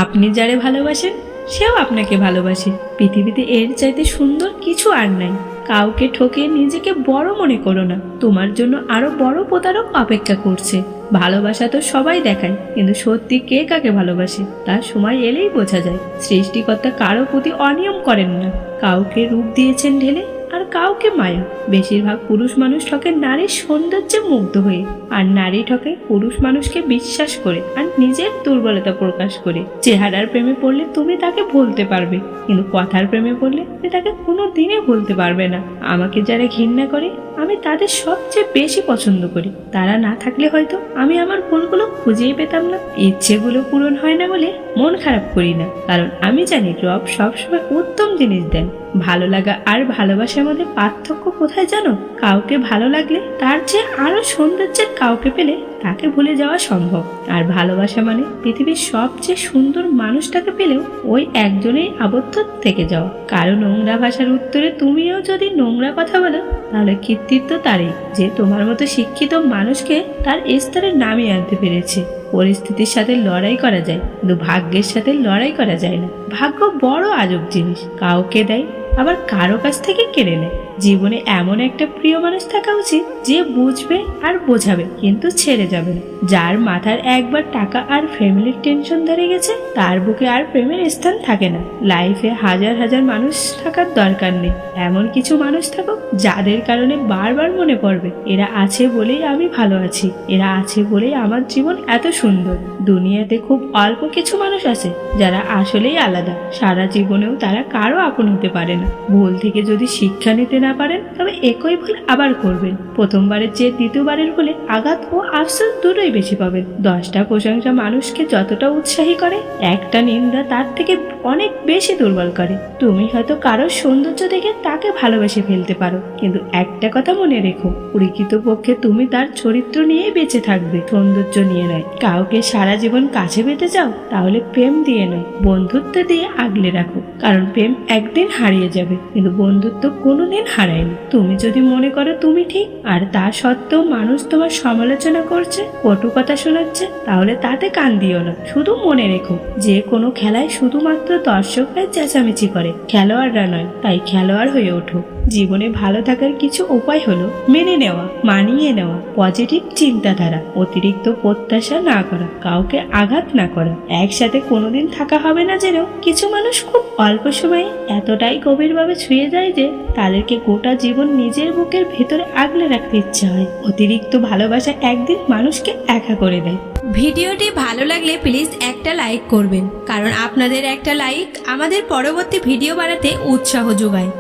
আপনি যারে ভালোবাসেন সেও আপনাকে ভালোবাসে। পৃথিবীতে এর চাইতে সুন্দর কিছু আর নাই। কাউকে ঠকে নিজেকে বড় মনে করো না, তোমার জন্য আরো বড় প্রতারক অপেক্ষা করছে। ভালোবাসা তো সবাই দেখায়, কিন্তু সত্যি কে কাকে ভালোবাসে তার সময় এলেই বোঝা যায়। সৃষ্টিকর্তা কারো প্রতি অনিয়ম করেন না, কাউকে রূপ দিয়েছেন ঢেলে আর কাউকে মায়া। বেশিরভাগ পুরুষ মানুষ ঠকে নারীর সৌন্দর্যে মুগ্ধ হয়ে, আর নারী ঠকে পুরুষ মানুষকে বিশ্বাস করে আর নিজের দুর্বলতা প্রকাশ করে। চেহারার প্রেমে পড়লে তুমি তাকে ভুলতে পারবে, কিন্তু কথার প্রেমে পড়লে তুমি তাকে কোনো দিনে ভুলতে পারবে না। আমাকে যারা ঘৃণা করে আমি তাদের সবচেয়ে বেশি পছন্দ করি। তারা না থাকলে হয়তো আমি আমার ভুলগুলো খুঁজেই পেতাম না। ইচ্ছেগুলো পূরণ হয় না বলে মন খারাপ করি না, কারণ আমি জানি রব সবসময় উত্তম জিনিস দেন। ভালো লাগা আর ভালোবাসার মধ্যে পার্থক্য কোথায় জানো? কাউকে ভালো লাগলে তার চেয়ে আরো সৌন্দর্যের কাউকে পেলে তাকে ভুলে যাওয়া সম্ভব। আর ভালোবাসা মানে পৃথিবীর সবচেয়ে সুন্দর মানুষটাকে পেলেও ওই একজনেই আবদ্ধ থেকে যাওয়া। কারো নোংরা ভাষার উত্তরে তুমিও যদি নোংরা কথা বলো, তাহলে কৃতিত্ব তারই যে তোমার মতো শিক্ষিত মানুষকে তার স্তরে নামিয়ে আনতে পেরেছে। পরিস্থিতির সাথে লড়াই করা যায়, কিন্তু ভাগ্যের সাথে লড়াই করা যায় না। ভাগ্য বড় আজব জিনিস, কাউকে দেয় আবার কারো কাছ থেকে কেড়ে নেয়। জীবনে এমন একটা প্রিয় মানুষ থাকা উচিত যে বুঝবে আর বোঝাবে, কিন্তু ছেড়ে যাবে না। যার মাথার একবার টাকা আর ফ্যামিলির টেনশন ধরে গেছে, তার বুকে আর প্রেমের স্থান থাকে না। লাইফে হাজার হাজার মানুষ থাকার দরকার নেই, এমন কিছু মানুষ থাকুক যাদের কারণে বারবার মনে পড়বে এরা আছে বলেই আমি ভালো আছি, এরা আছে বলেই আমার জীবন এত সুন্দর। দুনিয়াতে খুব অল্প কিছু মানুষ আছে যারা আসলেই আলাদা, সারা জীবনেও তারা কারো আপন হতে পারে না। ভুল থেকে যদি শিক্ষা নিতে না পারেন, তবে একই ভুল আবার করবেন। প্রথমবারের চেয়ে দ্বিতীয়বারের ভুলে আঘাত ও আফসোস দুটোই বেশি পাবেন। 10টা প্রশংসা মানুষকে যতটা উৎসাহী করে, একটা নিন্দা তার থেকে অনেক বেশি দুর্বল করে। তুমি হয়তো কারোর সৌন্দর্য দেখে তাকে ভালোবেসে ফেলতে পারো, কিন্তু একটা কথা মনে রেখো, প্রকৃতপক্ষে তুমি তার চরিত্র নিয়ে বেঁচে থাকবে, সৌন্দর্য নিয়ে নয়। কাউকে সারা জীবন কাছে পেতে চাও, তাহলে প্রেম দিয়ে নয়, বন্ধুত্ব দিয়ে আগলে রাখো। কারণ প্রেম একদিন হারিয়ে যাবে, কিন্তু বন্ধুত্ব কোনোদিন হারায়নি। তুমি যদি মনে করো তুমি ঠিক, আর তা সত্ত্বেও মানুষ তোমার সমালোচনা করছে, কটু কথা শোনাচ্ছে, তাহলে তাতে কান দিও না। শুধু মনে রেখো, যে কোনো খেলায় শুধুমাত্র দর্শকরাই চেঁচামেচি করে, খেলোয়াড়রা নয়। তাই খেলোয়াড় হয়ে ওঠো। জীবনে ভালো থাকার কিছু উপায় হলো মেনে নেওয়া, মানিয়ে নেওয়া, পজিটিভ চিন্তাধারা, অতিরিক্ত প্রত্যাশা না করা, কাউকে আঘাত না করা। একসাথে কোনোদিন থাকা হবে না জেনেও কিছু মানুষ খুব অল্প সময়ে এতটাই গভীরভাবে ছুঁয়ে যায় যে তাদেরকে গোটা জীবন নিজের বুকের ভেতরে আগলে রাখতে ইচ্ছা হয়। অতিরিক্ত ভালোবাসা একদিন মানুষকে একা করে দেয়। ভিডিওটি ভালো লাগলে প্লিজ একটা লাইক করবেন, কারণ আপনাদের একটা লাইক আমাদের পরবর্তী ভিডিও বানাতে উৎসাহ যোগায়।